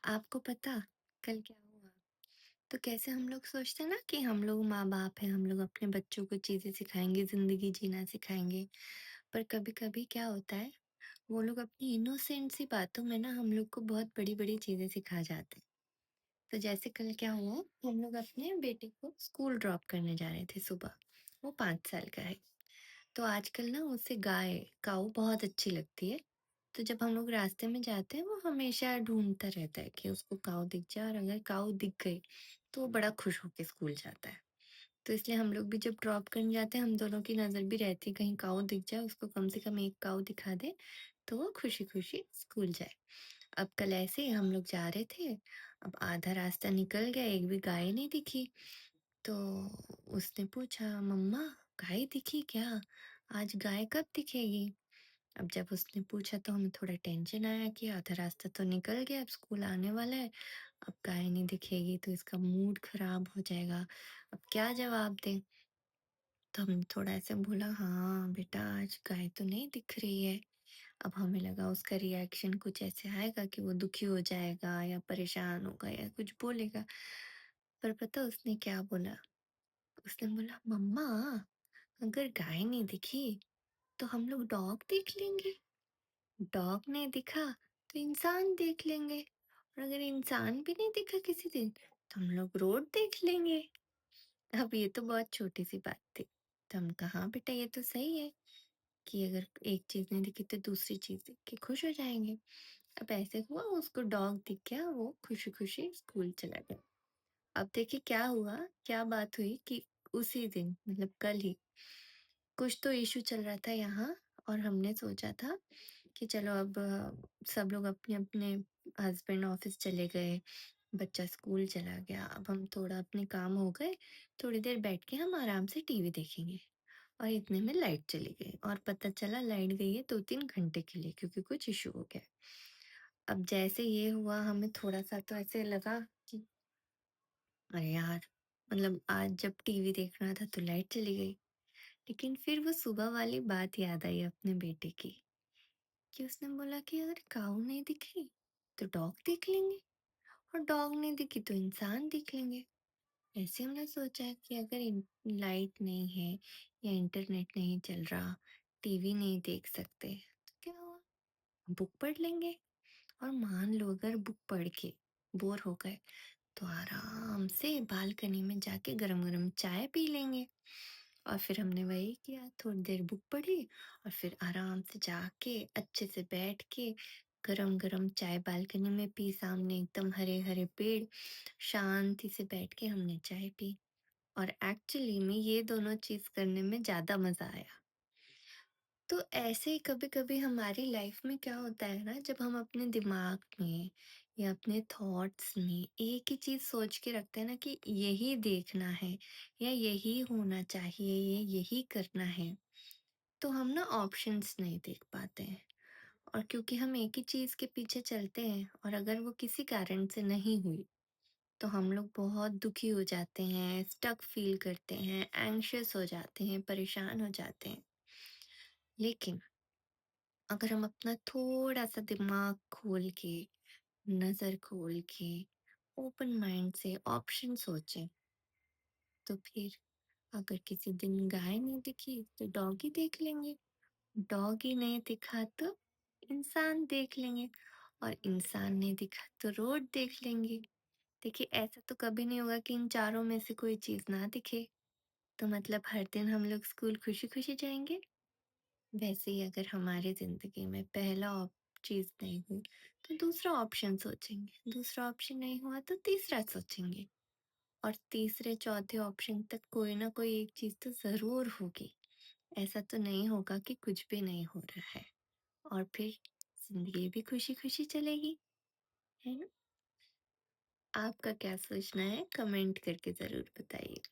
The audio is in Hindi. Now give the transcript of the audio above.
आपको पता कल क्या हुआ? तो कैसे हम लोग सोचते हैं ना कि हम लोग माँ-बाप हैं, हम लोग अपने बच्चों को चीज़ें सिखाएँगे, ज़िंदगी जीना सिखाएँगे। पर कभी-कभी क्या होता है, वो लोग अपनी इनोसेंट सी बातों में ना हम लोग को बहुत बड़ी-बड़ी चीज़ें सिखा जाते हैं। तो जैसे कल क्या हुआ, हम लोग अपने बेटे को स्कूल ड्रॉप करने जा रहे थे सुबह। वो 5 साल का है। तो आजकल ना उसे गाय, काऊ बहुत अच्छी लगती है। तो जब हम लोग रास्ते में जाते हैं वो हमेशा ढूँढता रहता है कि उसको काऊ दिख जाए और अगर काऊ दिख गई, तो वो बड़ा खुश होके स्कूल जाता है। तो इसलिए हम लोग भी जब ड्रॉप करने जाते हैं हम दोनों की नज़र भी रहती है कहीं काऊ दिख जाए, उसको कम से कम 1 काऊ दिखा दे, तो वो खुशी-खुशी स्कूल जाए। अब कल ऐसे ही हम लोग जा रहे थे, अब आधा रास्ता निकल गए, एक भी गाय नहीं दिखी। तो उसने पूछा, "मम्मा, गाय दिखी क्या? आज गाय कब दिखेगी?" अब जब उसने पूछा तो हमें थोड़ा टेंशन आया कि आधा रास्ता तो निकल गया, अब स्कूल आने वाला है, अब गाय नहीं दिखेगी तो इसका मूड खराब हो जाएगा, अब क्या जवाब दें? तो हमने थोड़ा ऐसे बोला, हाँ बेटा आज गाय तो नहीं दिख रही है। अब हमें लगा उसका रिएक्शन कुछ ऐसे आएगा कि वो दुखी हो जाएगा या परेशान होगा या कुछ बोलेगा। पर पता उसने क्या बोला? उसने बोला, मम्मा, अगर गाय नहीं दिखी तो हम लोग डॉग देख लेंगे। डॉग नहीं दिखा तो इंसान देख लेंगे, और अगर इंसान भी नहीं दिखा किसी दिन तो हम लोग रोड देख लेंगे। अब ये तो बहुत छोटी सी बात थी। तो हम कहा, हाँ बेटा ये तो सही है कि अगर एक चीज नहीं दिखी तो दूसरी चीज देख के खुश हो जाएंगे। अब ऐसे हुआ, उसको डॉग दिख गया, वो खुशी खुशी स्कूल चला गया। अब देखिए क्या हुआ, क्या बात हुई कि उसी दिन मतलब कल ही कुछ तो इशू चल रहा था यहाँ, और हमने सोचा था कि चलो अब सब लोग अपने-अपने हस्बैंड ऑफिस चले गए, बच्चा स्कूल चला गया, अब हम थोड़ा अपने काम हो गए, थोड़ी देर बैठ के हम आराम से टीवी देखेंगे। और इतने में लाइट चली गई और पता चला लाइट गई है 2-3 घंटे के लिए क्योंकि कुछ इशू हो गया। अब जैसे ये हुआ हमें थोड़ा-सा तो ऐसे लगा कि अरे यार! मतलब आज जब टीवी देख रहा था तो लाइट चली गई। लेकिन फिर वो सुबह वाली बात याद आई अपने बेटे की, कि उसने बोला कि अगर काऊ नहीं दिखी तो डॉग देख लेंगे, और डॉग नहीं दिखी तो इंसान देख लेंगे। ऐसे हमने सोचा है कि अगर लाइट नहीं है या इंटरनेट नहीं चल रहा, टीवी नहीं देख सकते, तो क्या हुआ, बुक पढ़ लेंगे। और मान लो अगर बुक पढ़ के बोर हो गए तो आराम से बालकनी में जाके गरम गरम चाय पी लेंगे। और फिर हमने वही किया, थोड़ी देर बुक पढ़ी और फिर आराम से जाके अच्छे से बैठ के गरम गरम चाय बालकनी में पी, सामने एकदम हरे हरे पेड़, शांति से बैठ के हमने चाय पी। और एक्चुअली में ये दोनों चीज करने में ज्यादा मजा आया। तो ऐसे ही कभी-कभी हमारी लाइफ में क्या होता है ना, जब हम अपने दिमाग में या अपने थॉट्स में एक ही चीज सोच के रखते हैं ना कि यही देखना है या यही होना चाहिए या यही करना है, तो हम ना ऑप्शंस नहीं देख पाते हैं। और क्योंकि हम एक ही चीज के पीछे चलते हैं और अगर वो किसी कारण से नहीं हुई, तो हम लोग बहुत दुखी हो जाते हैं, स्टक फील करते हैं, एंग्शियस हो जाते हैं, परेशान हो जाते हैं। लेकिन अगर हम अपना थोड़ा-सा दिमाग खोल के, नज़र खोल के, ओपन माइंड से ऑप्शन सोचें, तो फिर अगर किसी दिन गाय नहीं दिखी, तो डॉगी देख लेंगे, डॉगी नहीं दिखा तो इंसान देख लेंगे, और इंसान नहीं दिखा तो रोड देख लेंगे। देखिए, ऐसा तो कभी नहीं होगा कि इन चारों में से कोई चीज़ ना दिखे, तो मतलब हर दिन हम लोग स्कूल खुशी-खुशी जाएँगे? वैसे ही अगर हमारी ज़िंदगी में पहला चीज़ नहीं हुई तो दूसरा ऑप्शन सोचेंगे, दूसरा ऑप्शन नहीं हुआ तो तीसरा सोचेंगे, और तीसरे चौथे ऑप्शन तक कोई ना कोई एक चीज़ तो ज़रूर होगी। ऐसा तो नहीं होगा कि कुछ भी नहीं हो रहा है, और फिर ज़िंदगी भी खुशी-खुशी चलेगी, है ना? आपका क्या सोचना है? कमेंट करके ज़रूर बताइए।